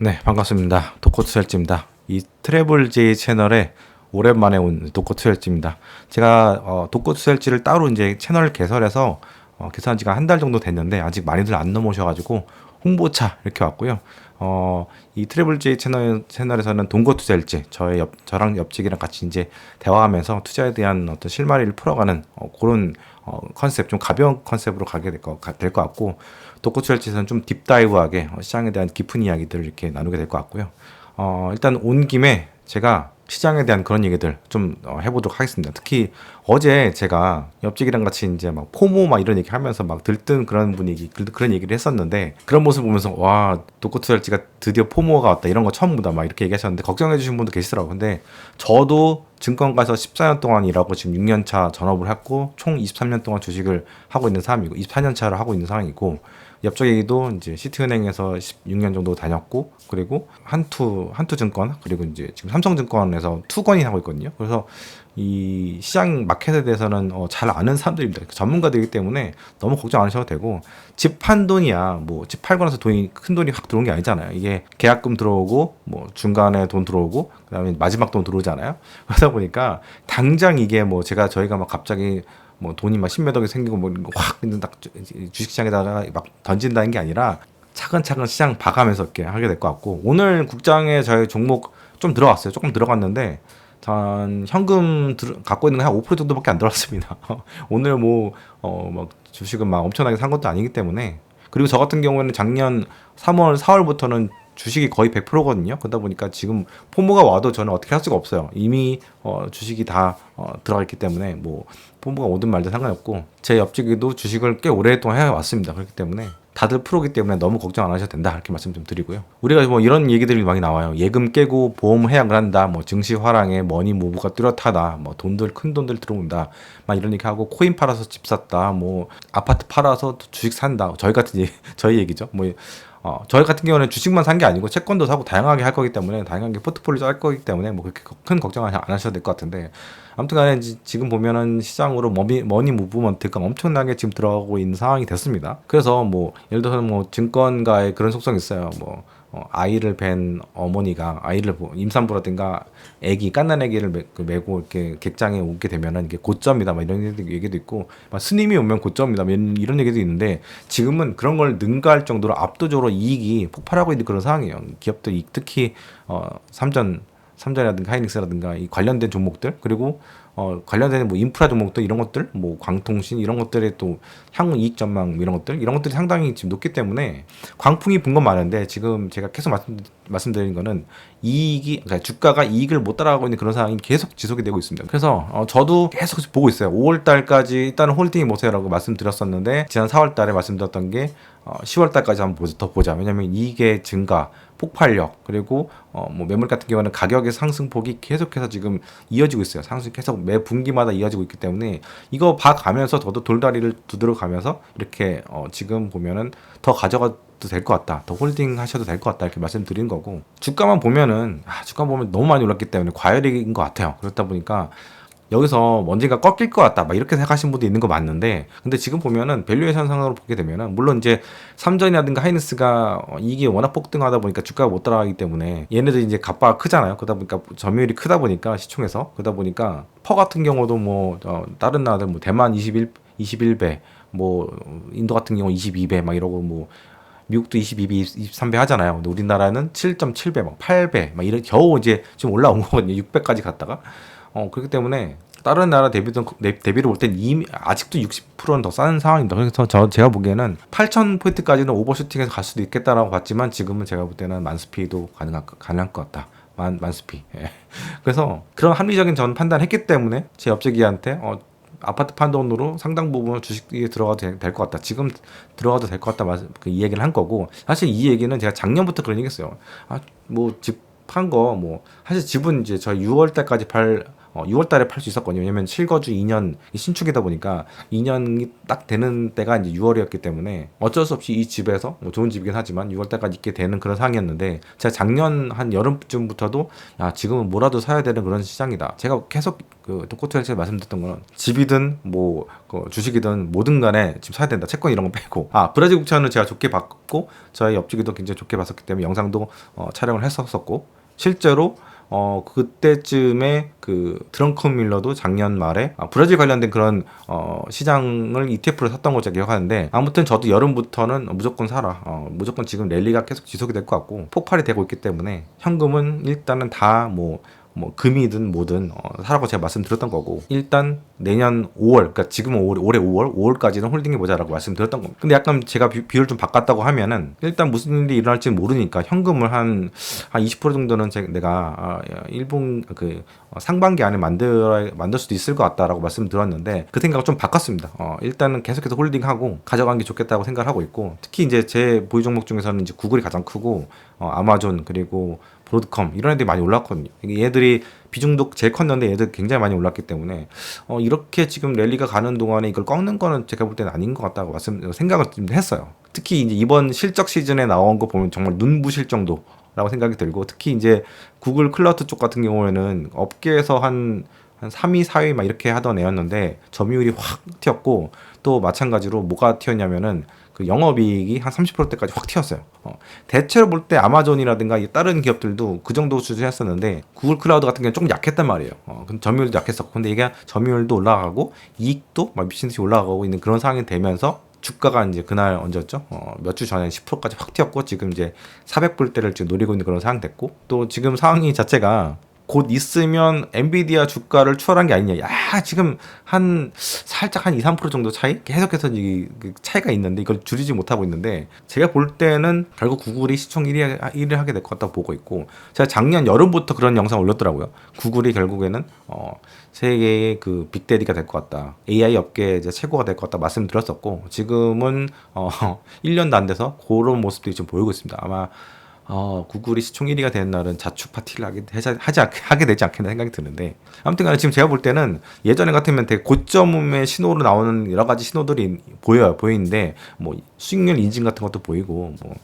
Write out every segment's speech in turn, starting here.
네, 반갑습니다. 도코투셀지입니다. 이 트래블제이 채널에 오랜만에 온 도코투셀지입니다. 제가 도코투셀지를 따로 이제 채널 개설해서 개설한 지가 한 달 정도 됐는데 아직 많이들 안 넘으셔가지고 홍보차 이렇게 왔고요. 이 트래블제이 채널에서는 동거투자일지 저랑 옆집이랑 같이 이제 대화하면서 투자에 대한 어떤 실마리를 풀어가는 그런 컨셉, 좀 가벼운 컨셉으로 가게 될 것 같고, 도코투자일지에서는 좀 딥다이브하게 시장에 대한 깊은 이야기들을 이렇게 나누게 될 것 같고요. 일단 온 김에 제가 시장에 대한 그런 얘기들 좀 해보도록 하겠습니다. 특히 어제 제가 옆집이랑 같이 이제 막 포모 막 이런 얘기 하면서 막 들뜬 그런 분위기, 그런 얘기를 했었는데, 그런 모습 보면서 와, 도코투자일지가 드디어 포모가 왔다, 이런 거 처음 보다 막 이렇게 얘기하셨는데, 걱정해 주신 분도 계시더라고요. 근데 저도 증권가에서 14년 동안 일하고 지금 6년 차 전업을 했고 총 23년 동안 주식을 하고 있는 사람이고 24년 차를 하고 있는 상황이고, 옆쪽에도 이제 시티은행에서 16년 정도 다녔고, 그리고 한투증권, 그리고 이제 지금 삼성증권에서 투건이 하고 있거든요. 그래서 이 시장 마켓에 대해서는 잘 아는 사람들입니다. 전문가들이기 때문에 너무 걱정 안 하셔도 되고, 집 판 돈이야 뭐 집 팔고 나서 큰 돈이 확 들어온 게 아니잖아요. 이게 계약금 들어오고 뭐 중간에 돈 들어오고 그다음에 마지막 돈 들어오잖아요. 그러다 보니까 당장 이게 뭐 저희가 막 갑자기 뭐 돈이 막 십몇억이 생기고 뭐 확 딱 주식시장에다가 막 던진다는 게 아니라 차근차근 시장 봐가면서 이렇게 하게 될 것 같고, 오늘 국장에 저희 종목 좀 들어갔어요. 조금 들어갔는데 전 현금 갖고 있는 게 한 5% 정도밖에 안 들어왔습니다. 오늘 막 주식은 막 엄청나게 산 것도 아니기 때문에. 그리고 저 같은 경우에는 작년 3월, 4월부터는 주식이 거의 100%거든요. 그러다 보니까 지금 포모가 와도 저는 어떻게 할 수가 없어요. 이미 주식이 다 들어가 있기 때문에 뭐 포모가 오든 말든 상관없고, 제 옆집에도 주식을 꽤 오랫동안 해왔습니다. 그렇기 때문에 다들 프로기 때문에 너무 걱정 안 하셔도 된다, 이렇게 말씀 좀 드리고요. 우리가 뭐 이런 얘기들이 많이 나와요. 예금 깨고 보험 해약을 한다, 뭐 증시 화랑에 머니 무브가 뚜렷하다, 뭐 큰 돈들 들어온다, 막 이런 얘기 하고, 코인 팔아서 집 샀다, 뭐 아파트 팔아서 주식 산다. 저희 얘기죠. 저희 같은 경우는 주식만 산 게 아니고 채권도 사고 다양하게 할 거기 때문에, 다양하게 포트폴리오 짤 거기 때문에 뭐 그렇게 큰 걱정 안 하셔도 될 것 같은데, 아무튼 간에 지금 보면은 시장으로 머니 무브먼트가 엄청나게 지금 들어가고 있는 상황이 됐습니다. 그래서 뭐 예를 들어서 뭐 증권가에 그런 속성이 있어요. 아이를 뵌 어머니가 임산부라든가 갓난 아기를 메고 이렇게 객장에 오게 되면은 이게 고점이다, 막 이런 얘기도 있고, 막 스님이 오면 고점이다, 막 이런 얘기도 있는데, 지금은 그런 걸 능가할 정도로 압도적으로 이익이 폭발하고 있는 그런 상황이에요. 기업들 특히 삼전이라든가 하이닉스라든가 이 관련된 종목들, 그리고 관련된 뭐 인프라 종목들, 이런 것들, 뭐 광통신 이런 것들의 또 향후 이익 전망, 이런 것들이 상당히 지금 높기 때문에 광풍이 분 건 많은데, 지금 제가 계속 말씀드린 거는 그러니까 주가가 이익을 못 따라가고 있는 그런 상황이 계속 지속이 되고 있습니다. 그래서 저도 계속 보고 있어요. 5월 달까지 일단은 홀딩이 보세요라고 말씀드렸었는데, 지난 4월 달에 말씀드렸던 게 10월 달까지 한번 더 보자. 왜냐면 이익의 증가, 폭발력, 그리고 뭐 매물 같은 경우는 가격의 상승폭이 계속해서 지금 이어지고 있어요. 상승 계속 매 분기마다 이어지고 있기 때문에 이거 봐가면서 저도 돌다리를 두드려 가면서 이렇게 지금 보면은 더 가져가도 될 것 같다, 더 홀딩 하셔도 될 것 같다, 이렇게 말씀드린 거고, 주가 보면 너무 많이 올랐기 때문에 과열인 것 같아요. 그렇다 보니까 여기서 언젠가 꺾일 것 같다, 막 이렇게 생각하시는 분도 있는 거 맞는데, 근데 지금 보면은 밸류에이션 상으로 보게 되면은, 물론 이제 삼전이라든가 하이닉스가 이게 워낙 폭등하다 보니까 주가가 못 따라가기 때문에 얘네들이 이제 갑바가 크잖아요. 그러다 보니까 점유율이 크다 보니까 시총에서, 그러다 보니까 퍼 같은 경우도 뭐 다른 나라들 뭐 대만 21배, 뭐 인도 같은 경우 22배 막 이러고, 뭐 미국도 22배, 23배 하잖아요. 근데 우리나라는 7.7배, 막 8배, 막 이런, 겨우 이제 좀 올라온 거거든요. 6배까지 갔다가. 그렇기 때문에 다른 나라 대비를 볼 땐 이미 아직도 60%는 더 싼 상황입니다. 그래서 제가 보기에는 8,000포인트까지는 오버슈팅해서 갈 수도 있겠다라고 봤지만, 지금은 제가 볼 때는 만스피도 가능할 것 같다. 만스피. 예. 그래서 그런 합리적인 전 판단했기 때문에 제 옆집기한테 아파트 판 돈으로 상당 부분 주식에 들어가도 될 것 같다, 지금 들어가도 될 것 같다, 이 얘기를 한 거고, 사실 이 얘기는 제가 작년부터 그런 얘기 했어요. 뭐 집 판 거, 뭐 사실 집은 이제 저희 6월 때까지 6월 달에 팔 수 있었거든요. 왜냐면 실거주 2년 신축이다 보니까 2년이 딱 되는 때가 이제 6월이었기 때문에 어쩔 수 없이 이 집에서 뭐 좋은 집이긴 하지만 6월 달까지 있게 되는 그런 상황이었는데, 제가 작년 한 여름쯤부터도 야, 지금은 뭐라도 사야 되는 그런 시장이다. 제가 계속 그 도코트에서 말씀드렸던 거는 집이든 뭐 주식이든 뭐든 간에 지금 사야 된다. 채권 이런 거 빼고. 브라질 국채는 제가 좋게 봤고 저희 옆집이도 굉장히 좋게 봤었기 때문에 영상도 촬영을 했었고, 실제로 그때쯤에 그 드렁큰 밀러도 작년 말에 브라질 관련된 그런 시장을 ETF로 샀던 걸 제가 기억하는데, 아무튼 저도 여름부터는 무조건 사라. 무조건 지금 랠리가 계속 지속이 될 것 같고 폭발이 되고 있기 때문에 현금은 일단은 다 뭐 금이든 뭐든 사라고 제가 말씀드렸던 거고, 일단 내년 5월, 그러니까 지금은 올해 5월까지는 홀딩해 보자라고 말씀드렸던 겁니다. 근데 약간 제가 비율을 좀 바꿨다고 하면은, 일단 무슨 일이 일어날지 모르니까 현금을 한 20% 정도는 내가 일본 상반기 안에 만들 수도 있을 것 같다라고 말씀드렸는데, 그 생각을 좀 바꿨습니다. 일단은 계속해서 홀딩하고 가져가는 게 좋겠다고 생각을 하고 있고, 특히 이제 제 보유 종목 중에서는 이제 구글이 가장 크고 아마존 그리고 브로드컴 이런 애들이 많이 올랐거든요. 얘들이 비중도 제일 컸는데 얘들 굉장히 많이 올랐기 때문에 이렇게 지금 랠리가 가는 동안에 이걸 꺾는 거는 제가 볼 때는 아닌 것 같다고 생각을 좀 했어요. 특히 이제 이번 실적 시즌에 나온 거 보면 정말 눈부실 정도라고 생각이 들고, 특히 이제 구글 클라우드 쪽 같은 경우에는 업계에서 한 3위, 4위 막 이렇게 하던 애였는데 점유율이 확 튀었고, 또 마찬가지로 뭐가 튀었냐면은 그 영업이익이 한 30%대까지 확 튀었어요. 대체로 볼 때 아마존이라든가 다른 기업들도 그 정도 수준이었었는데 구글 클라우드 같은 경우는 조금 약했단 말이에요. 근데 점유율도 약했었고, 근데 이게 점유율도 올라가고 이익도 막 미친 듯이 올라가고 있는 그런 상황이 되면서 주가가 이제 그날 언제였죠? 몇 주 전에 10%까지 확 튀었고, 지금 이제 400불대를 지금 노리고 있는 그런 상황 됐고, 또 지금 상황이 자체가 곧 있으면 엔비디아 주가를 추월한 게 아니냐. 지금 살짝 한 2, 3% 정도 차이? 계속해서 이 차이가 있는데 이걸 줄이지 못하고 있는데, 제가 볼 때는 결국 구글이 시총 1위를 하게 될 것 같다고 보고 있고, 제가 작년 여름부터 그런 영상 올렸더라고요. 구글이 결국에는 세계의 그 빅데디가 될 것 같다. AI 업계 이제 최고가 될 것 같다 말씀드렸었고, 지금은 1년도 안 돼서 그런 모습들이 좀 보이고 있습니다. 아마 구글이 시총 1위가 되는 날은 자축 파티를 하게 되지 않겠나 생각이 드는데, 아무튼 간에 지금 제가 볼 때는 예전에 같으면 되게 고점의 신호로 나오는 여러 가지 신호들이 보이는데, 뭐 수익률 인증 같은 것도 보이고, 뭐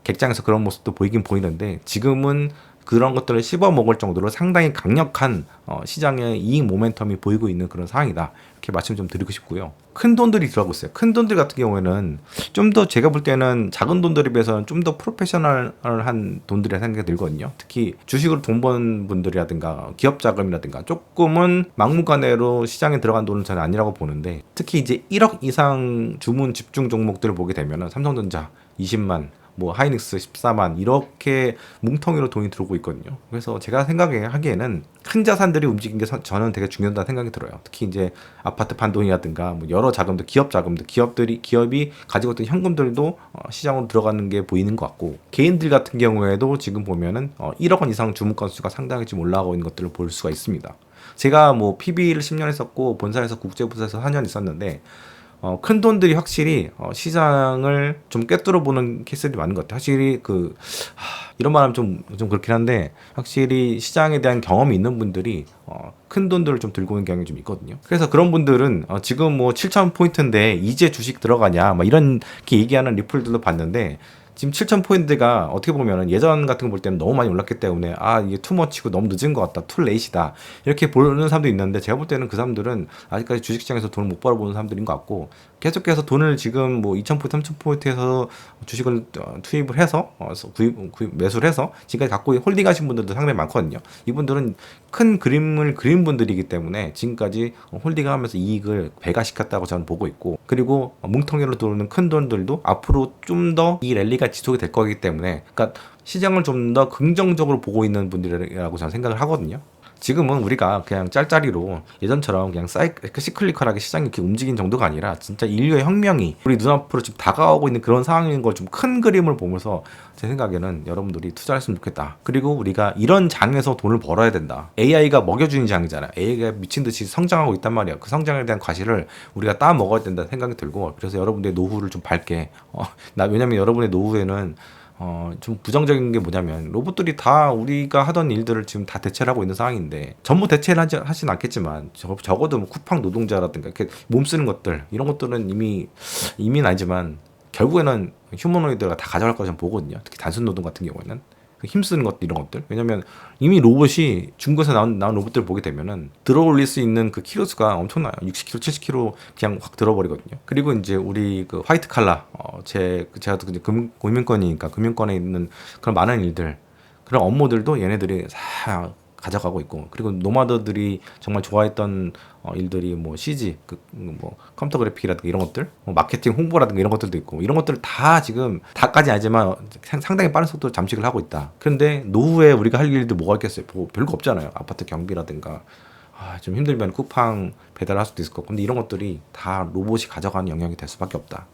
객장에서 그런 모습도 보이긴 보이는데, 지금은 그런 것들을 씹어 먹을 정도로 상당히 강력한 시장의 이익 모멘텀이 보이고 있는 그런 상황이다. 이렇게 말씀 좀 드리고 싶고요. 큰 돈들이 들어가고 있어요. 큰 돈들 같은 경우에는 좀 더 제가 볼 때는 작은 돈들에 비해서는 좀 더 프로페셔널한 돈들이 생각이 들거든요. 특히 주식으로 돈 번 분들이라든가 기업 자금이라든가 조금은 막무가내로 시장에 들어간 돈은 저는 아니라고 보는데, 특히 이제 1억 이상 주문 집중 종목들을 보게 되면은 삼성전자 20만, 뭐 하이닉스 14만 이렇게 뭉텅이로 돈이 들어오고 있거든요. 그래서 제가 하기에는 큰 자산들이 움직인 게 저는 되게 중요하다는 생각이 들어요. 특히 이제 아파트 판돈이라든가 뭐 여러 자금들, 기업 자금들, 기업이 가지고 있던 현금들도 시장으로 들어가는 게 보이는 것 같고, 개인들 같은 경우에도 지금 보면은 1억 원 이상 주문 건수가 상당히 지금 올라가고 있는 것들을 볼 수가 있습니다. 제가 뭐 PB를 10년 했었고 본사에서 국제부서에서 4년 있었는데, 큰 돈들이 확실히 시장을 좀 꿰뚫어 보는 케이스들이 많은 것 같아요. 확실히 이런 말하면 좀 그렇긴 한데, 확실히 시장에 대한 경험이 있는 분들이 큰 돈들을 좀 들고 오는 경향이 좀 있거든요. 그래서 그런 분들은 지금 뭐 7,000포인트인데 이제 주식 들어가냐 막 이런 얘기하는 리플들도 봤는데, 지금 7,000포인트가 어떻게 보면은 예전 같은 거 볼 때는 너무 많이 올랐기 때문에 이게 투머치고 너무 늦은 것 같다, 투 레이시다 이렇게 보는 사람도 있는데, 제가 볼 때는 그 사람들은 아직까지 주식시장에서 돈을 못 벌어보는 사람들인 것 같고, 계속해서 돈을 지금 뭐 2,000포인트, 3,000포인트에서 주식을 투입을 해서 매수를 해서 지금까지 갖고 홀딩하신 분들도 상당히 많거든요. 이분들은 큰 그림을 그린 분들이기 때문에 지금까지 홀딩하면서 이익을 배가시켰다고 저는 보고 있고, 그리고 뭉텅이로 들어오는 큰 돈들도 앞으로 좀 더 이 랠리가 지속이 될 거기 때문에, 그러니까 시장을 좀 더 긍정적으로 보고 있는 분들이라고 저는 생각을 하거든요. 지금은 우리가 그냥 짤짤이로 예전처럼 그냥 시클리컬하게 시장이 이렇게 움직인 정도가 아니라 진짜 인류의 혁명이 우리 눈앞으로 지금 다가오고 있는 그런 상황인 걸 좀 큰 그림을 보면서, 제 생각에는 여러분들이 투자했으면 좋겠다. 그리고 우리가 이런 장에서 돈을 벌어야 된다. AI가 먹여주는 장이잖아요. AI가 미친 듯이 성장하고 있단 말이에요. 그 성장에 대한 과실을 우리가 따 먹어야 된다는 생각이 들고, 그래서 여러분들의 노후를 좀 밝게 왜냐면 여러분의 노후에는 좀 부정적인 게 뭐냐면 로봇들이 다 우리가 하던 일들을 지금 다 대체를 하고 있는 상황인데 전부 대체를 하진 않겠지만 적어도 뭐 쿠팡 노동자라든가 이렇게 몸 쓰는 것들 이런 것들은 이미는 아니지만 결국에는 휴머노이드가 다 가져갈 거라 저는 보거든요. 특히 단순 노동 같은 경우에는 힘쓰는 것들 이런 것들 왜냐면 이미 로봇이 중국에서 나온 로봇들 보게 되면은 들어올릴 수 있는 그 키로수가 엄청나요. 60kg, 70kg 그냥 확 들어버리거든요. 그리고 이제 우리 그 화이트 칼라 제가 또 이제 금융권이니까 금융권에 있는 그런 많은 일들 그런 업무들도 얘네들이 다 가져가고 있고 그리고 노마드들이 정말 좋아했던 일들이 뭐 CG 뭐 컴퓨터 그래픽이라든가 이런 것들 뭐 마케팅 홍보라든가 이런 것들도 있고 이런 것들 다 지금 다까지 아니지만 상당히 빠른 속도로 잠식을 하고 있다. 그런데 노후에 우리가 할 일도 뭐가 있겠어요? 뭐 별거 없잖아요. 아파트 경비라든가 좀 힘들면 쿠팡 배달할 수도 있을 거고 근데 이런 것들이 다 로봇이 가져가는 영역이 될 수밖에 없다.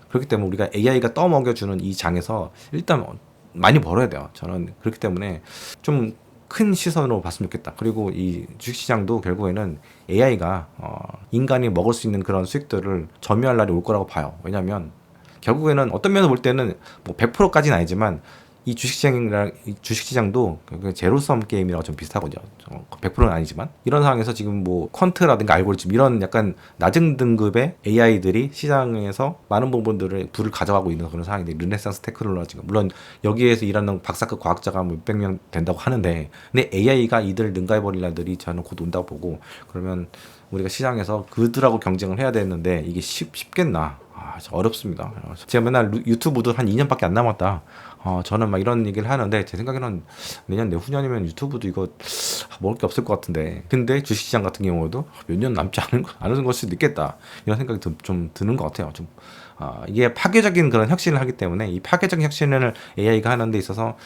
그렇기 때문에 우리가 AI가 떠먹여주는 이 장에서 일단 많이 벌어야 돼요. 저는 그렇기 때문에 좀 큰 시선으로 봤으면 좋겠다. 그리고 이 주식시장도 결국에는 AI가 인간이 먹을 수 있는 그런 수익들을 점유할 날이 올 거라고 봐요. 왜냐하면 결국에는 어떤 면에서 볼 때는 뭐 100%까지는 아니지만 이 주식시장도 제로섬 게임이라고 좀 비슷하거든요. 100%는 아니지만 이런 상황에서 지금 뭐 퀀트라든가 알고리즘 이런 약간 낮은 등급의 AI들이 시장에서 많은 부분들을 불을 가져가고 있는 그런 상황인데 르네상스 테크놀로지가 물론 여기에서 일하는 박사급 과학자가 뭐 몇백 명 된다고 하는데 근데 AI가 이들을 능가해버릴 날들이 저는 곧 온다고 보고 그러면 우리가 시장에서 그들하고 경쟁을 해야 되는데 이게 쉽겠나? 어렵습니다. 제가 맨날 유튜브도 한 2년밖에 안 남았다. 저는 막 이런 얘기를 하는데 제 생각에는 내년 내후년이면 유튜브도 이거 먹을 게 없을 것 같은데 근데 주식시장 같은 경우에도 몇 년 남지 않은 걸 수도 있겠다 이런 생각이 좀 드는 것 같아요. 좀 이게 파괴적인 그런 혁신을 하기 때문에 이 파괴적인 혁신을 AI가 하는 데 있어서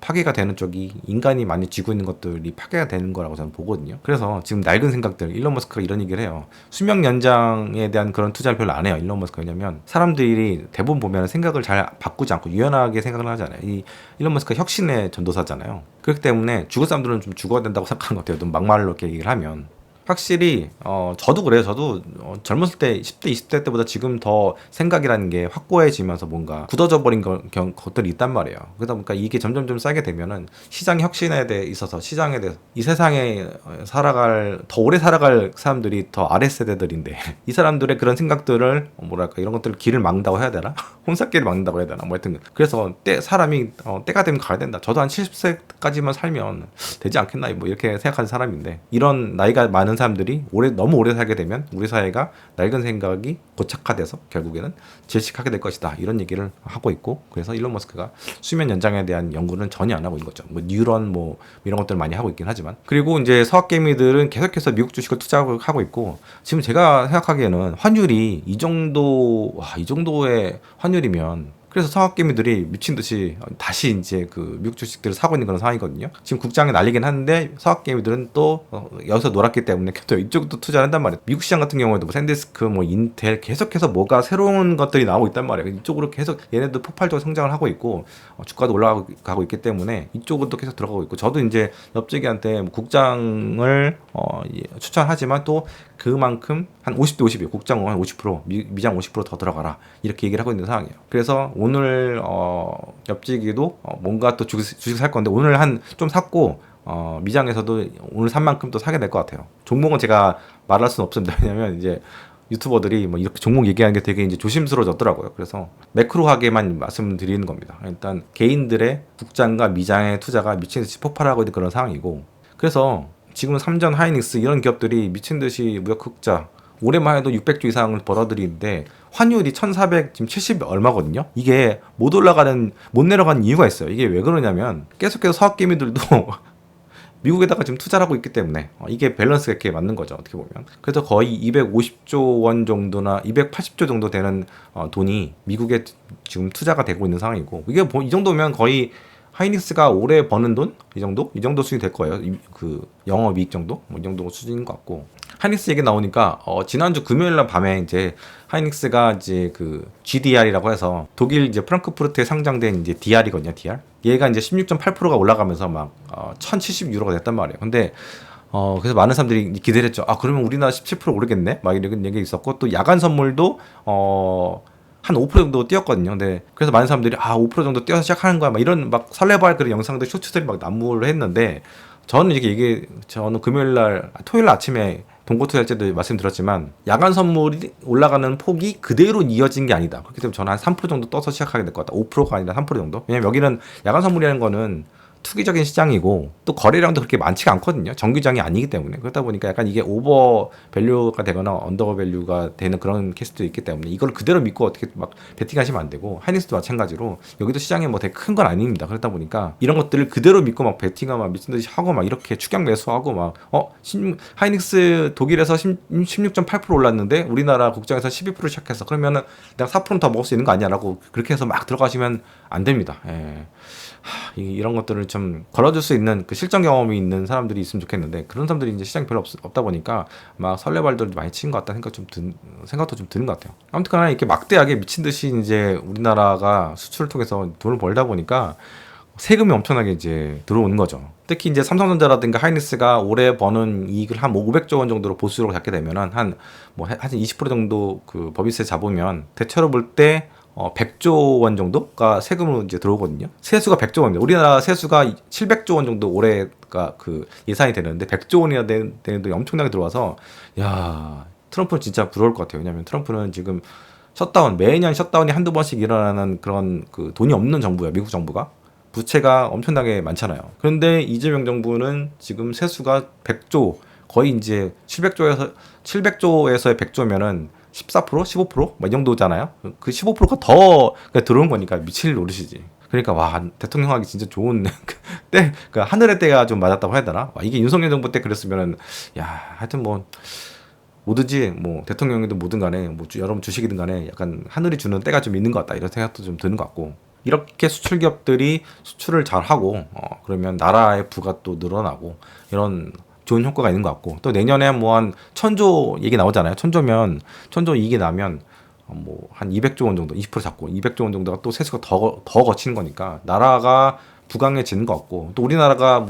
파괴가 되는 쪽이 인간이 많이 쥐고 있는 것들이 파괴가 되는 거라고 저는 보거든요. 그래서 지금 낡은 생각들 일론 머스크가 이런 얘기를 해요. 수명 연장에 대한 그런 투자를 별로 안 해요. 일론 머스크가. 왜냐면 사람들이 대부분 보면 생각을 잘 바꾸지 않고 유연하게 생각을 하잖아요. 이 일론 머스크가 혁신의 전도사잖아요. 그렇기 때문에 죽을 사람들은 좀 죽어야 된다고 생각하는 것 같아요. 좀 막말로 이렇게 얘기를 하면. 확실히 저도 그래요. 저도 젊었을 때 10대 20대 때보다 지금 더 생각이라는 게 확고해지면서 뭔가 굳어져 버린 것들이 있단 말이에요. 그러다 보니까 이게 점점점 쌓게 되면은 시장 혁신에 대해 있어서 시장에 대해서 이 세상에 더 오래 살아갈 사람들이 더 아래 세대들인데 이 사람들의 그런 생각들을 뭐랄까 이런 것들을 길을 막는다고 해야 되나? 혼사길을 막는다고 해야 되나? 뭐 하여튼 그래서 사람이 때가 되면 가야 된다. 저도 한 70세까지만 살면 되지 않겠나? 뭐 이렇게 생각하는 사람인데 이런 나이가 많은 사람들이 너무 오래 살게 되면 우리 사회가 낡은 생각이 고착화돼서 결국에는 질식하게 될 것이다 이런 얘기를 하고 있고 그래서 일론 머스크가 수면 연장에 대한 연구는 전혀 안 하고 있는 거죠. 뭐 뉴런 뭐 이런 것들을 많이 하고 있긴 하지만 그리고 이제 서학개미들은 계속해서 미국 주식을 투자하고 있고 지금 제가 생각하기에는 환율이 이 정도의 환율이면 그래서 서학개미들이 미친 듯이 다시 이제 그 미국 주식들을 사고 있는 그런 상황이거든요. 지금 국장에 날리긴 하는데 서학개미들은 또 여기서 놀았기 때문에 또 이쪽도 투자를 한단 말이에요. 미국 시장 같은 경우에도 뭐 샌디스크, 뭐 인텔 계속해서 뭐가 새로운 것들이 나오고 있단 말이에요. 이쪽으로 계속 얘네도 폭발적으로 성장을 하고 있고 주가도 올라가고 있기 때문에 이쪽으로 또 계속 들어가고 있고 저도 이제 옆제기한테 뭐 국장을 추천하지만 또 그만큼 한 50대 50이에요. 국장은 한 50%, 미장 50%더 들어가라 이렇게 얘기를 하고 있는 상황이에요. 그래서 오늘 옆지기도 뭔가 또 주식 살 건데 오늘 한 좀 샀고 미장에서도 오늘 산 만큼 또 사게 될 것 같아요. 종목은 제가 말할 수는 없습니다. 왜냐면 이제 유튜버들이 뭐 이렇게 종목 얘기하는 게 되게 이제 조심스러워졌더라고요. 그래서 매크로하게만 말씀드리는 겁니다. 일단 개인들의 국장과 미장의 투자가 미친 듯이 폭발하고 있는 그런 상황이고 그래서 지금 삼전, 하이닉스 이런 기업들이 미친 듯이 무역 흑자 올해만 해도 600조 이상을 벌어들이는데 환율이 1,400 지금 70 얼마거든요. 이게 못 내려가는 이유가 있어요. 이게 왜 그러냐면 계속해서 서학개미들도 미국에다가 지금 투자를 하고 있기 때문에 이게 밸런스가 이렇게 맞는 거죠. 어떻게 보면. 그래서 거의 250조 원 정도나 280조 정도 되는 돈이 미국에 지금 투자가 되고 있는 상황이고 이게 이 정도면 거의 하이닉스가 올해 버는 돈? 이 정도 수준이 될 거예요. 그 영업이익 정도? 뭐 이 정도 수준인 것 같고. 하이닉스 얘기 나오니까 지난주 금요일 날 밤에 이제 하이닉스가 이제 그 GDR이라고 해서 독일 이제 프랑크푸르트에 상장된 이제 DR이거든요. DR. 얘가 이제 16.8%가 올라가면서 막 1,070유로가 됐단 말이에요. 근데 그래서 많은 사람들이 기대를 했죠. 그러면 우리나라 17% 오르겠네? 막 이런 얘기 있었고 또 야간 선물도 한 5% 정도 뛰었거든요. 근데 그래서 많은 사람들이 5% 정도 뛰어서 시작하는 거야 막 이런 막 설레발 그런 영상들 쇼츠들이 막 난무를 했는데, 저는 저는 토요일 날 아침에 동고투자할때도 말씀드렸지만 야간 선물이 올라가는 폭이 그대로 이어진 게 아니다. 그렇기 때문에 저는 한 3% 정도 떠서 시작하게 될 것 같다. 5%가 아니라 3% 정도. 왜냐면 여기는 야간 선물이라는 거는 투기적인 시장이고 또 거래량도 그렇게 많지가 않거든요. 정규장이 아니기 때문에. 그렇다 보니까 약간 이게 오버 밸류가 되거나 언더 밸류가 되는 그런 케이스도 있기 때문에 이걸 그대로 믿고 어떻게 막 베팅하시면 안 되고, 하이닉스도 마찬가지로 여기도 시장이 뭐 되게 큰 건 아닙니다. 그렇다 보니까 이런 것들을 그대로 믿고 막 베팅하고 막 미친 듯이 하고 막 이렇게 추격 매수하고 막 하이닉스 독일에서 16.8% 올랐는데 우리나라 국장에서 12% 시작했어. 그러면은 내가 4%는 더 먹을 수 있는 거 아니야라고 그렇게 해서 막 들어가시면 안 됩니다. 예. 이런 것들을 좀 걸어줄 수 있는 그 실전 경험이 있는 사람들이 있으면 좋겠는데, 그런 사람들이 이제 시장이 별로 없다 보니까 막 설레발들 많이 치는 것 같다 생각도 좀 드는 것 같아요. 아무튼간에 이렇게 막대하게 미친 듯이 이제 우리나라가 수출을 통해서 돈을 벌다 보니까 세금이 엄청나게 이제 들어오는 거죠. 특히 이제 삼성전자라든가 하이닉스가 올해 버는 이익을 한 500조 원 정도로 보수로 잡게 되면은 한 20% 정도 그 법인세 잡으면 대체로 볼때 100조 원 정도가 세금으로 이제 들어오거든요. 세수가 100조 원입니다. 우리나라 세수가 700조 원 정도 올해가 그 예상이 되는데 100조 원이나 되는 돈이 엄청나게 들어와서, 야, 트럼프는 진짜 부러울 것 같아요. 왜냐하면 트럼프는 지금 매년 셧다운이 한두 번씩 일어나는 그런 그 돈이 없는 정부예요. 미국 정부가. 부채가 엄청나게 많잖아요. 그런데 이재명 정부는 지금 세수가 100조, 거의 이제 700조에서의 100조면은 14%, 15%? 뭐 이 정도잖아요. 그 15%가 더 들어온 거니까 미칠 노릇이지. 그러니까 와, 대통령 하기 진짜 좋은 때, 그 하늘의 때가 좀 맞았다고 해야 되나? 와, 이게 윤석열 정부 때 그랬으면은, 야, 하여튼 뭐 뭐든지 뭐 대통령이든 뭐든 간에 뭐 여러분 주식이든 간에 약간 하늘이 주는 때가 좀 있는 것 같다, 이런 생각도 좀 드는 것 같고, 이렇게 수출 기업들이 수출을 잘 하고 그러면 나라의 부가 또 늘어나고 이런 좋은 효과가 있는 것 같고, 또 내년에 뭐 한 1000조 얘기 나오잖아요. 천조 이익이 나면 뭐 한 200조 원 정도, 20% 잡고 200조 원 정도가 또 세수가 더 거치는 거니까 나라가 부강해지는 것 같고, 또 우리나라가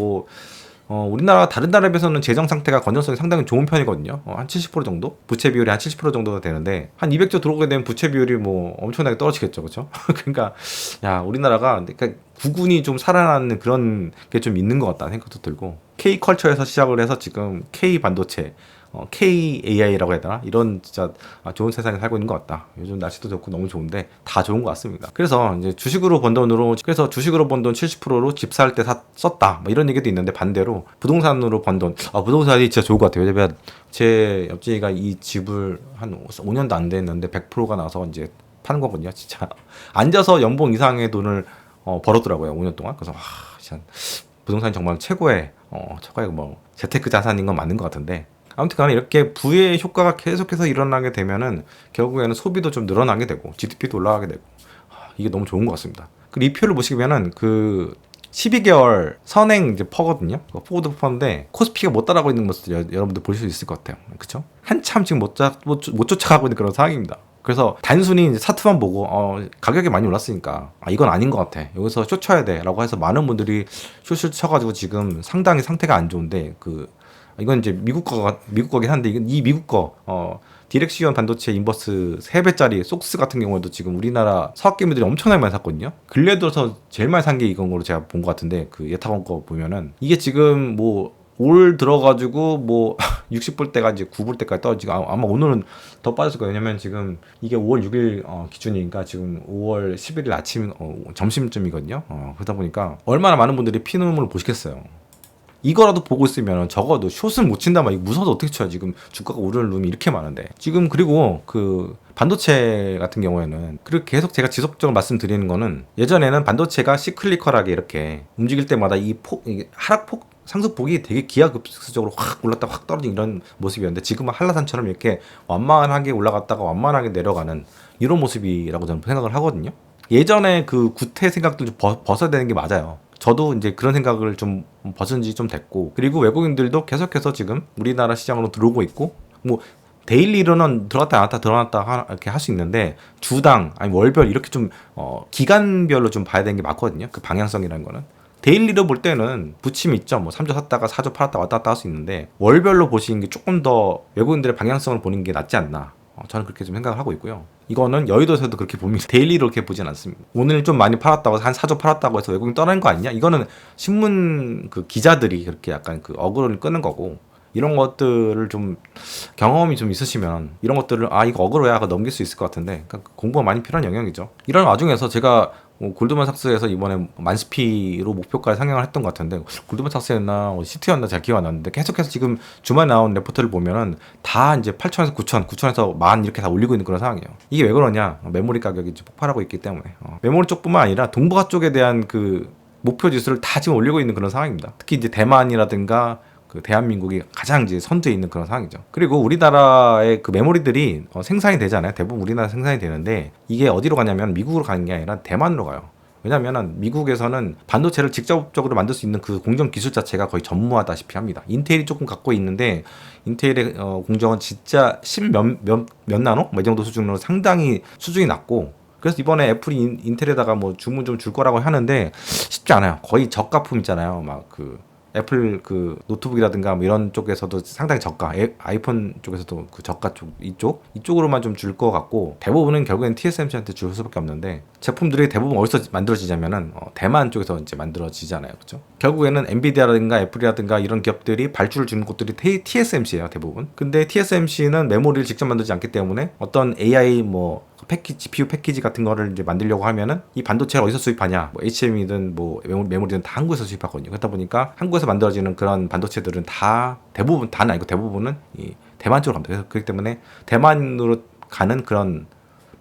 우리나라가 다른 나라에 비해서는 재정 상태가 건전성이 상당히 좋은 편이거든요. 한 70% 정도? 부채 비율이 한 70% 정도가 되는데 한 200조 들어오게 되면 부채 비율이 뭐 엄청나게 떨어지겠죠. 그렇죠? 그러니까 야, 우리나라가 그러니까 국운이 좀 살아나는 그런 게 좀 있는 것 같다는 생각도 들고, K컬처에서 시작을 해서 지금 K반도체, KAI라고 해야 되나? 이런 진짜 좋은 세상에 살고 있는 것 같다. 요즘 날씨도 좋고 너무 좋은데 다 좋은 것 같습니다. 그래서 이제 주식으로 번 돈 70%로 집 살 때 썼다, 뭐 이런 얘기도 있는데, 반대로 부동산으로 번 돈, 부동산이 진짜 좋을 것 같아요. 왜냐면 제 옆집이가 이 집을 한 5년도 안 됐는데 100%가 나서 이제 파는 거거든요. 진짜 앉아서 연봉 이상의 돈을 벌었더라고요, 5년 동안. 그래서 진짜 부동산이 정말 최고의 뭐 재테크 자산인 건 맞는 것 같은데, 아무튼 간에 이렇게 부의 효과가 계속해서 일어나게 되면은 결국에는 소비도 좀 늘어나게 되고 GDP도 올라가게 되고, 이게 너무 좋은 것 같습니다. 이 표를 보시면은 그 12개월 선행 이제 퍼거든요. 포워드 퍼인데 코스피가 못 따라가고 있는 모습을 여러분들 볼 수 있을 것 같아요. 그렇죠? 한참 지금 못 쫓아가고 있는 그런 상황입니다. 그래서 단순히 이제 차트만 보고 가격이 많이 올랐으니까 이건 아닌 것 같아, 여기서 숏 쳐야 돼 라고 해서 많은 분들이 숏을 쳐가지고 지금 상당히 상태가 안 좋은데, 이건 이제 미국 거긴 한데, 이 미국 거 디렉시온 반도체 인버스 3배짜리 속스 같은 경우에도 지금 우리나라 사업개미들이 엄청나게 많이 샀거든요. 근래 들어서 제일 많이 산 게 이건 걸로 제가 본 것 같은데, 그 예타건 거 보면은 이게 지금 올 들어가지고 60불 때가 이제 9불 때까지 떨어지고, 아마 오늘은 더 빠졌을 거예요. 왜냐면 지금 이게 5월 6일 기준이니까 지금 5월 11일 아침 점심쯤이거든요. 그러다 보니까 얼마나 많은 분들이 피눈물을 보시겠어요. 이거라도 보고 있으면 적어도 숏은 못 친단 말이야. 무서워서 어떻게 쳐요? 지금 주가가 오르는 룸이 이렇게 많은데. 지금 그리고 그 반도체 같은 경우에는, 그리고 계속 제가 지속적으로 말씀드리는 거는, 예전에는 반도체가 시클리컬하게 이렇게 움직일 때마다 이게 하락폭, 상승폭이 되게 기하급수적으로 확 올랐다가 확 떨어진 이런 모습이었는데, 지금은 한라산처럼 이렇게 완만하게 올라갔다가 완만하게 내려가는 이런 모습이라고 저는 생각을 하거든요. 예전에 그 구태 생각도 좀 벗어야 되는 게 맞아요. 저도 이제 그런 생각을 좀 벗은 지 좀 됐고, 그리고 외국인들도 계속해서 지금 우리나라 시장으로 들어오고 있고, 뭐 데일리로는 들어갔다 나왔다 이렇게 할 수 있는데, 주당 아니 월별 이렇게 좀 기간별로 좀 봐야 되는 게 맞거든요. 그 방향성이라는 거는 데일리로 볼 때는 부침이 있죠. 뭐 3조 샀다가 4조 팔았다 왔다 갔다 할 수 있는데, 월별로 보시는 게 조금 더 외국인들의 방향성을 보는 게 낫지 않나. 저는 그렇게 좀 생각을 하고 있고요. 이거는 여의도에서도 그렇게 봅니다. 데일리로 그렇게 보진 않습니다. 오늘 좀 많이 팔았다고 한 4조 팔았다고 해서 외국인 떠나는 거 아니냐? 이거는 신문 그 기자들이 그렇게 약간 그 어그로를 끄는 거고, 이런 것들을 좀 경험이 좀 있으시면 이런 것들을 이거 어그로야 하고 넘길 수 있을 것 같은데, 그러니까 공부가 많이 필요한 영역이죠. 이런 와중에서 제가 골드만삭스에서 이번에 만스피로 목표가를 상향을 했던 것 같은데, 골드만삭스였나 시티였나 잘 기억 안 나는데 계속해서 지금 주말에 나온 레포트를 보면은 다 이제 8천에서 9천, 9천에서 만 이렇게 다 올리고 있는 그런 상황이에요. 이게 왜 그러냐? 메모리 가격이 폭발하고 있기 때문에. 메모리 쪽뿐만 아니라 동북아 쪽에 대한 그 목표 지수를 다 지금 올리고 있는 그런 상황입니다. 특히 이제 대만이라든가 그 대한민국이 가장 이제 선두에 있는 그런 상황이죠. 그리고 우리나라의 그 메모리들이 생산이 되잖아요. 대부분 우리나라 생산이 되는데, 이게 어디로 가냐면 미국으로 가는 게 아니라 대만으로 가요. 왜냐면은 미국에서는 반도체를 직접적으로 만들 수 있는 그 공정 기술 자체가 거의 전무하다시피 합니다. 인텔이 조금 갖고 있는데, 인텔의 공정은 진짜 10몇 나노? 뭐 이 정도 수준으로 상당히 수준이 낮고, 그래서 이번에 애플이 인텔에다가 뭐 주문 좀 줄 거라고 하는데 쉽지 않아요. 거의 저가품 있잖아요. 막 그 애플 그 노트북이라든가 뭐 이런 쪽에서도 상당히 저가, 아이폰 쪽에서도 그 저가 쪽, 이쪽으로만 좀 줄 것 같고, 대부분은 결국엔 TSMC한테 줄 수밖에 없는데, 제품들이 대부분 어디서 만들어지냐면은 대만 쪽에서 이제 만들어지잖아요. 그렇죠? 결국에는 엔비디아라든가 애플이라든가 이런 기업들이 발주를 주는 곳들이 TSMC예요, 대부분. 근데 TSMC는 메모리를 직접 만들지 않기 때문에 어떤 AI 뭐 패키지, GPU 패키지 같은 거를 이제 만들려고 하면은 이 반도체를 어디서 수입하냐? 뭐 HM이든 뭐 메모리든 다 한국에서 수입하거든요. 그러다 보니까 한국에서 만들어지는 그런 반도체들은 다 대부분, 다는 아니고 대부분은 이 대만 쪽으로 갑니다. 그래서 그렇기 때문에 대만으로 가는 그런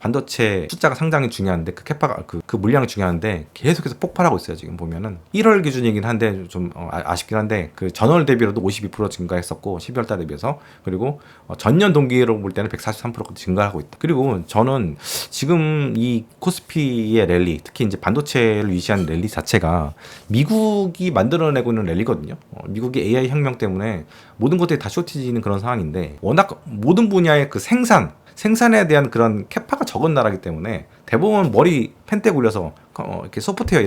반도체 숫자가 상당히 중요한데, 그 캐파가 그 물량이 중요한데 계속해서 폭발하고 있어요. 지금 보면은 1월 기준이긴 한데 좀 아쉽긴 한데, 그 전월 대비로도 52% 증가했었고 12월 달 대비해서, 그리고 전년 동기로 볼 때는 143% 증가하고 있다. 그리고 저는 지금 이 코스피의 랠리, 특히 이제 반도체를 위시한 랠리 자체가 미국이 만들어내고 있는 랠리거든요. 미국의 AI 혁명 때문에 모든 것들이 다 쇼티지는 그런 상황인데, 워낙 모든 분야의 그 생산에 대한 그런 캐파가 적은 나라이기 때문에 대부분 머리 펜대 굴려서 이렇게 소프트웨어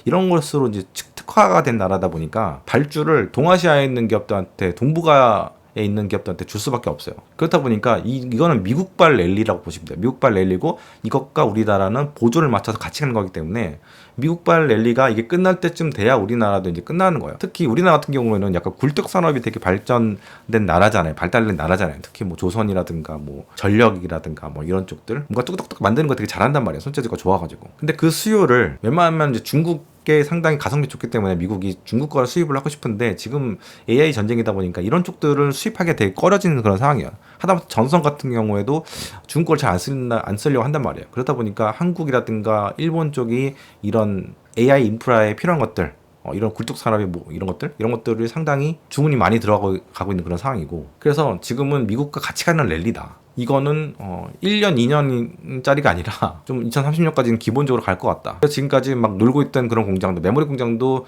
이런 것으로 이제 특화가 된 나라다 보니까 발주를 동아시아에 있는 기업들한테, 동북아에 있는 기업들한테 줄 수밖에 없어요. 그렇다 보니까 이거는 미국발 랠리라고 보시면 돼요. 미국발 랠리고, 이것과 우리나라는 보조를 맞춰서 같이 가는 거기 때문에 미국발 랠리가 이게 끝날 때쯤 돼야 우리나라도 이제 끝나는 거예요. 특히 우리나라 같은 경우에는 약간 굴뚝 산업이 되게 발전된 나라잖아요. 발달된 나라잖아요. 특히 뭐 조선이라든가 뭐 전력이라든가 뭐 이런 쪽들 뭔가 뚝뚝뚝 만드는 거 되게 잘한단 말이에요. 손재주가 좋아가지고. 근데 그 수요를 웬만하면 이제 중국에 상당히 가성비 좋기 때문에 미국이 중국 거를 수입을 하고 싶은데, 지금 AI 전쟁이다 보니까 이런 쪽들을 수입하기 되게 꺼려지는 그런 상황이에요. 하다못해 전선 같은 경우에도 중국 걸 잘 안 쓰려고 한단 말이에요. 그러다 보니까 한국이라든가 일본 쪽이 이런 AI 인프라에 필요한 것들, 이런 굴뚝 산업의 뭐 이런 것들을 상당히 주문이 많이 들어가고 있는 그런 상황이고, 그래서 지금은 미국과 같이 가는 랠리다. 이거는 1년, 2년짜리가 아니라 좀 2030년까지는 기본적으로 갈 것 같다. 그래서 지금까지 막 놀고 있던 그런 공장도, 메모리 공장도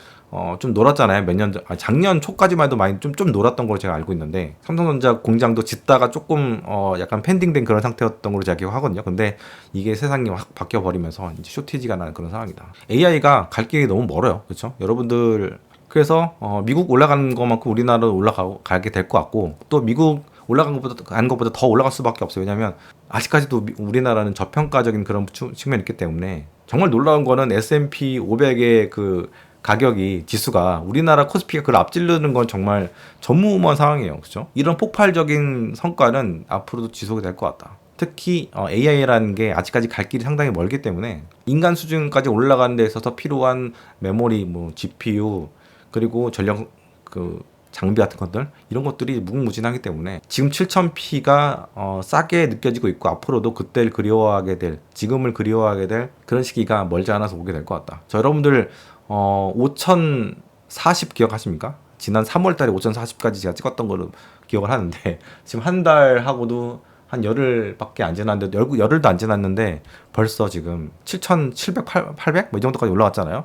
좀 놀았잖아요. 몇 년 전, 작년 초까지만 해도 많이 좀 놀았던 걸로 제가 알고 있는데, 삼성전자 공장도 짓다가 조금 약간 펜딩된 그런 상태였던 걸로 제가 기억하거든요. 근데 이게 세상이 확 바뀌어 버리면서 이제 쇼티지가 나는 그런 상황이다. AI가 갈 길이 너무 멀어요. 그렇죠? 여러분들, 그래서 미국 올라가는 것만큼 우리나라도 올라가게 될 것 같고, 또 미국 올라간 것보다 더 올라갈 수밖에 없어요. 왜냐하면 아직까지도 우리나라는 저평가적인 그런 측면이 있기 때문에. 정말 놀라운 거는 S&P 500의 그 가격이, 지수가 우리나라 코스피가 그걸 앞지르는 건 정말 전무후무한 상황이에요. 그렇죠? 이런 폭발적인 성과는 앞으로도 지속이 될 것 같다. 특히 AI라는 게 아직까지 갈 길이 상당히 멀기 때문에 인간 수준까지 올라가는 데 있어서 필요한 메모리, 뭐 GPU, 그리고 전력 그 장비 같은 것들, 이런 것들이 무궁무진하기 때문에 지금 7000P가 싸게 느껴지고 있고, 앞으로도 그때를 그리워하게 될, 지금을 그리워하게 될 그런 시기가 멀지 않아서 오게 될 것 같다. 저 여러분들 5040 기억하십니까? 지난 3월 달에 5040까지 제가 찍었던 거로 기억을 하는데, 지금 한 달 하고도 한 열흘밖에 안 지났는데, 열흘도 안 지났는데 벌써 지금 7700, 800? 뭐 이 정도까지 올라왔잖아요.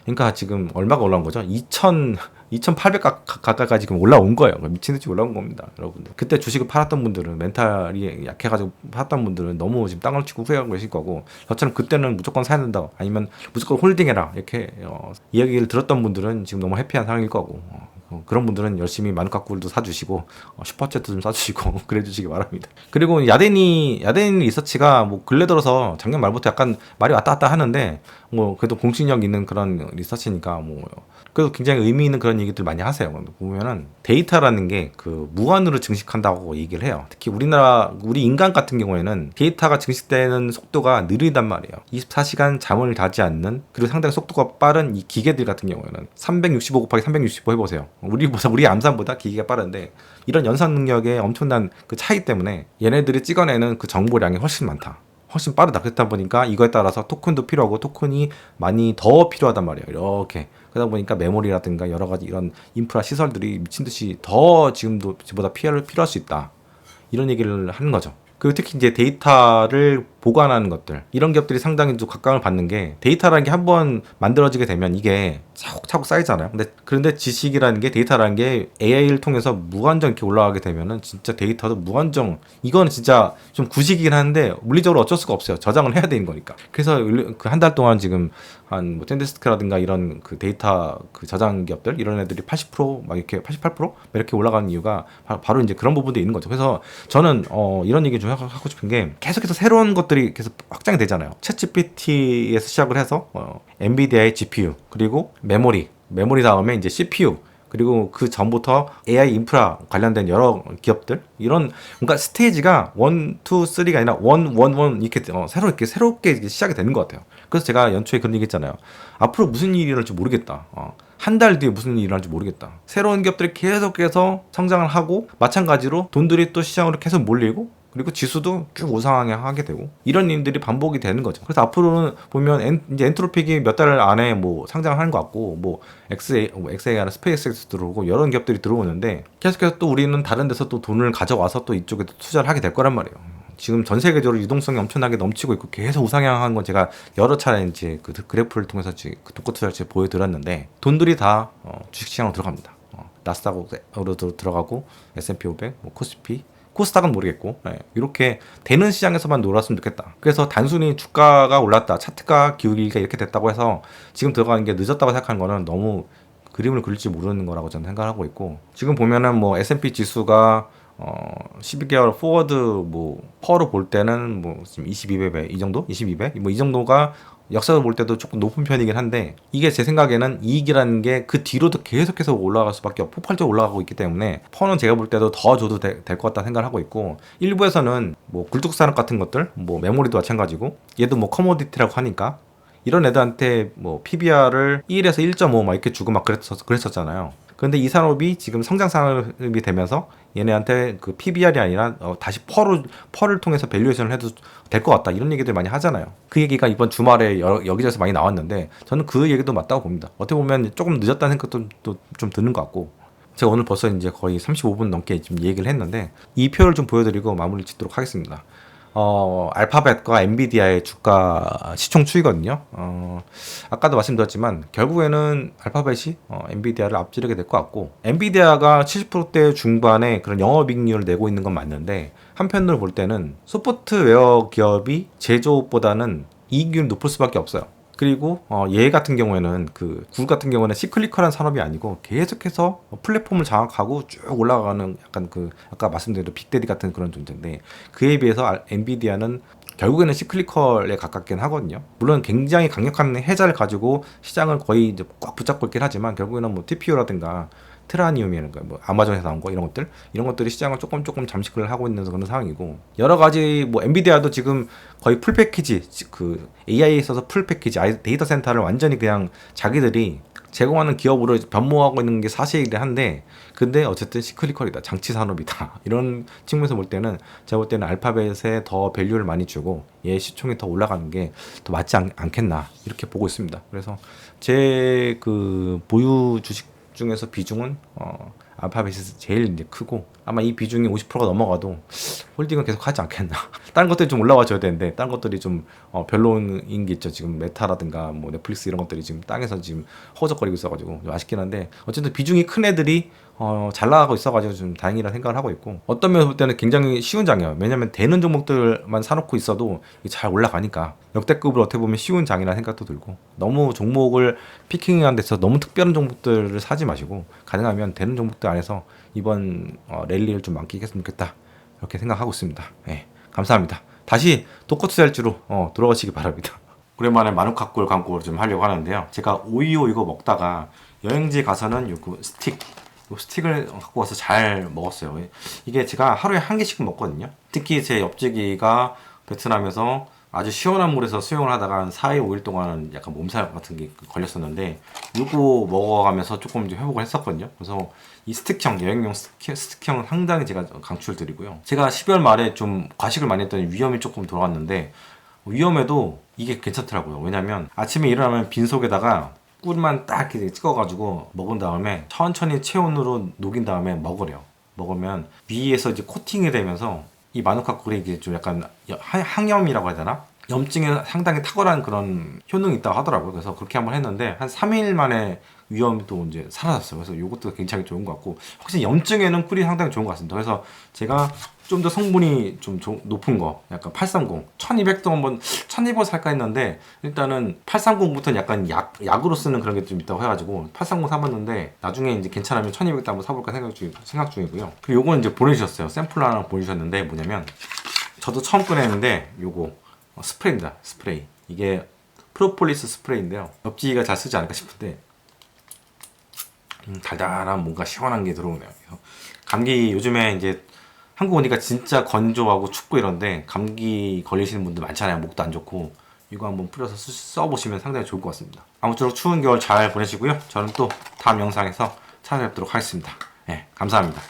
그러니까 지금 얼마가 올라온 거죠? 2,800 가까이까지 지금 올라온 거예요. 미친듯이 올라온 겁니다, 여러분들. 그때 주식을 팔았던 분들은, 멘탈이 약해가지고 팔았던 분들은 너무 지금 땅을 치고 후회하고 계실 거고, 저처럼 그때는 무조건 사야 된다, 아니면 무조건 홀딩해라, 이렇게 이야기를 들었던 분들은 지금 너무 해피한 상황일 거고, 그런 분들은 열심히 마누카꿀도 사주시고 슈퍼챗도 좀 사주시고 그래주시기 바랍니다. 그리고 야데니 리서치가 뭐 근래 들어서 작년 말부터 약간 말이 왔다 갔다 하는데 뭐 그래도 공신력 있는 그런 리서치니까 뭐 그래도 굉장히 의미 있는 그런 얘기들 많이 하세요. 보면은 데이터라는 게 그 무한으로 증식한다고 얘기를 해요. 특히 우리 인간 같은 경우에는 데이터가 증식되는 속도가 느리단 말이에요. 24시간 잠을 자지 않는, 그리고 상당히 속도가 빠른 이 기계들 같은 경우에는 365 곱하기 365 해보세요. 우리 암산보다 기계가 빠른데, 이런 연산 능력의 엄청난 그 차이 때문에 얘네들이 찍어내는 그 정보량이 훨씬 많다. 훨씬 빠르다. 그렇다 보니까 이거에 따라서 토큰도 필요하고 토큰이 많이 더 필요하단 말이에요. 이렇게. 그러다 보니까 메모리라든가 여러 가지 이런 인프라 시설들이 미친 듯이 더 지금도 보다 필요할 수 있다. 이런 얘기를 하는 거죠. 그리고 특히 이제 데이터를 보관하는 것들, 이런 기업들이 상당히 좀 각광을 받는 게, 데이터라는 게 한번 만들어지게 되면 이게 차곡차곡 쌓이잖아요. 그런데 지식이라는 게, 데이터라는 게 AI를 통해서 무한정 이렇게 올라가게 되면은 진짜 데이터도 무한정, 이거는 진짜 좀 구식이긴 한데 물리적으로 어쩔 수가 없어요. 저장을 해야 되는 거니까. 그래서 그 한 달 동안 지금 한 뭐 샌디스크라든가 이런 그 데이터 그 저장 기업들, 이런 애들이 80%막 이렇게 88% 이렇게 올라가는 이유가 바로 이제 그런 부분도 있는 거죠. 그래서 저는 이런 얘기 좀 하고 싶은 게, 계속해서 새로운 것들이 계속 확장이 되잖아요. 챗GPT에서 시작을 해서 엔비디아의 GPU, 그리고 메모리 다음에 이제 CPU, 그리고 그 전부터 AI 인프라 관련된 여러 기업들, 이런 뭔가 스테이지가 1, 2, 3가 아니라 1 이렇게 새롭게 시작이 되는 것 같아요. 그래서 제가 연초에 그런 얘기 했잖아요. 앞으로 무슨 일이 일어날지 모르겠다. 한 달 뒤에 무슨 일이 일어날지 모르겠다. 새로운 기업들이 계속해서 성장을 하고, 마찬가지로 돈들이 또 시장으로 계속 몰리고, 그리고 지수도 쭉 우상향하게 되고, 이런 일들이 반복이 되는 거죠. 그래서 앞으로는 보면 이제 엔트로픽이 몇 달 안에 뭐 상장하는 것 같고, 뭐 XAI나 스페이스X 들어오고 여러 기업들이 들어오는데, 계속해서 또 우리는 다른 데서 또 돈을 가져와서 또 이쪽에 투자를 하게 될 거란 말이에요. 지금 전 세계적으로 유동성이 엄청나게 넘치고 있고 계속 우상향한 건 제가 여러 차례 이제 그 그래프를 통해서 그 독거 투자를 보여드렸는데, 돈들이 다 주식시장으로 들어갑니다. 나스닥으로 들어가고, S&P 500, 뭐 코스피, 코스닥은 모르겠고, 이렇게 되는 시장에서만 놀았으면 좋겠다. 그래서 단순히 주가가 올랐다, 차트가 기울기가 이렇게 됐다고 해서 지금 들어가는 게 늦었다고 생각하는 거는 너무 그림을 그릴지 모르는 거라고 저는 생각하고 있고, 지금 보면은 뭐 S&P 지수가 12개월 포워드 뭐 퍼로 볼 때는 뭐 지금 22배 이 정도? 22배? 뭐 이 정도가 역사로 볼 때도 조금 높은 편이긴 한데, 이게 제 생각에는 이익이라는 게 그 뒤로도 계속해서 올라갈 수밖에 없고 폭발적으로 올라가고 있기 때문에, 퍼는 제가 볼 때도 더 줘도 될 것 같다 생각을 하고 있고, 일부에서는 뭐 굴뚝산업 같은 것들, 뭐 메모리도 마찬가지고, 얘도 뭐 커모디티라고 하니까 이런 애들한테 뭐 PBR을 1에서 1.5 막 이렇게 주고 막 그랬었잖아요. 그런데 이 산업이 지금 성장 산업이 되면서 얘네한테 그 PBR이 아니라 다시 펄을 통해서 밸류에이션을 해도 될 것 같다, 이런 얘기들 많이 하잖아요. 그 얘기가 이번 주말에 여기저기서 많이 나왔는데, 저는 그 얘기도 맞다고 봅니다. 어떻게 보면 조금 늦었다는 생각도 또 좀 드는 것 같고, 제가 오늘 벌써 이제 거의 35분 넘게 지금 얘기를 했는데, 이 표를 좀 보여드리고 마무리 짓도록 하겠습니다. 알파벳과 엔비디아의 주가 시총 추이거든요. 아까도 말씀드렸지만 결국에는 알파벳이 엔비디아를 앞지르게 될 것 같고, 엔비디아가 70%대 중반의 그런 영업이익률을 내고 있는 건 맞는데, 한편으로 볼 때는 소프트웨어 기업이 제조업보다는 이익률이 높을 수밖에 없어요. 그리고 얘 같은 경우에는 굴 같은 경우는 시클리컬한 산업이 아니고 계속해서 플랫폼을 장악하고 쭉 올라가는, 약간 아까 말씀드린 빅데디 같은 그런 존재인데, 그에 비해서 엔비디아는 결국에는 시클리컬에 가깝긴 하거든요. 물론 굉장히 강력한 해자를 가지고 시장을 거의 이제 꽉 붙잡고 있긴 하지만, 결국에는 뭐 TPU라든가 트라니움이라는 거, 뭐 아마존에서 나온 거, 이런 것들이 시장을 조금 잠식을 하고 있는 그런 상황이고, 여러 가지 뭐 엔비디아도 지금 거의 풀 패키지, 그 AI에 있어서 풀 패키지 데이터 센터를 완전히 그냥 자기들이 제공하는 기업으로 변모하고 있는 게 사실이긴 한데, 근데 어쨌든 시클리컬이다, 장치 산업이다, 이런 측면에서 볼 때는 제가 볼 때는 알파벳에 더 밸류를 많이 주고 얘 시총이 더 올라가는 게 더 맞지 않겠나, 이렇게 보고 있습니다. 그래서 제 그 보유 주식 중에서 비중은 알파벳이 제일 이제 크고, 아마 이 비중이 50%가 넘어가도 홀딩은 계속 하지 않겠나. 다른 것들이 좀 올라와 줘야 되는데, 다른 것들이 좀 별로인 게 있죠. 지금 메타라든가 뭐 넷플릭스 이런 것들이 지금 땅에서 지금 허우적거리고 있어가지고 좀 아쉽긴 한데, 어쨌든 비중이 큰 애들이 잘 나가고 있어가지고 좀 다행이라 생각을 하고 있고, 어떤 면에서 볼 때는 굉장히 쉬운 장이에요. 왜냐면 되는 종목들만 사놓고 있어도 이게 잘 올라가니까 역대급으로 어떻게 보면 쉬운 장이라는 생각도 들고, 너무 종목을 피킹한 데서 너무 특별한 종목들을 사지 마시고 가능하면 되는 종목들 안에서 이번 랠리를 좀 만끽했으면 좋겠다, 이렇게 생각하고 있습니다. 예, 감사합니다. 다시 도커투자일지로 돌아가시기 바랍니다. 오랜만에 마누카꿀 광고를 좀 하려고 하는데요. 제가 오이오 이거 먹다가 여행지 가서는 요 스틱을 갖고 와서 잘 먹었어요. 이게 제가 하루에 한 개씩 먹거든요. 특히 제 옆집이가 베트남에서 아주 시원한 물에서 수영을 하다가 한 4일, 5일 동안은 약간 몸살 같은 게 걸렸었는데, 이거 먹어가면서 조금 좀 회복을 했었거든요. 그래서 이 스틱형, 여행용 스틱형은 상당히 제가 강추드리고요. 제가 12월 말에 좀 과식을 많이 했더니 위염이 조금 돌아왔는데, 위험해도 이게 괜찮더라고요. 왜냐면 아침에 일어나면 빈속에다가 꿀만 딱 이렇게 찍어가지고 먹은 다음에 천천히 체온으로 녹인 다음에 먹으래요. 먹으면 위에서 이제 코팅이 되면서 이 마누카 꿀이 이게 좀 약간 항염이라고 해야 되나? 염증에 상당히 탁월한 그런 효능이 있다고 하더라고요. 그래서 그렇게 한번 했는데 한 3일 만에 위험도 이제 사라졌어요. 그래서 이것도 굉장히 좋은 것 같고, 확실히 염증에는 꿀이 상당히 좋은 것 같습니다. 그래서 제가 좀 더 성분이 좀 높은 거, 약간 830, 1200도 한번 1200 살까 했는데, 일단은 830부터는 약간 약으로 쓰는 그런 게 좀 있다고 해가지고 830 사봤는데, 나중에 이제 괜찮으면 1200도 한번 사볼까 생각 중이고요. 그리고 요거는 이제 보내주셨어요. 샘플 하나 보내주셨는데, 뭐냐면 저도 처음 꺼냈는데 요거 스프레이입니다. 스프레이. 이게 프로폴리스 스프레이인데요. 옆지가 잘 쓰지 않을까 싶은데 달달한 뭔가 시원한 게 들어오네요. 감기 요즘에 이제 한국 오니까 진짜 건조하고 춥고 이런데 감기 걸리시는 분들 많잖아요. 목도 안 좋고. 이거 한번 뿌려서 써보시면 상당히 좋을 것 같습니다. 아무쪼록 추운 겨울 잘 보내시고요. 저는 또 다음 영상에서 찾아뵙도록 하겠습니다. 네, 감사합니다.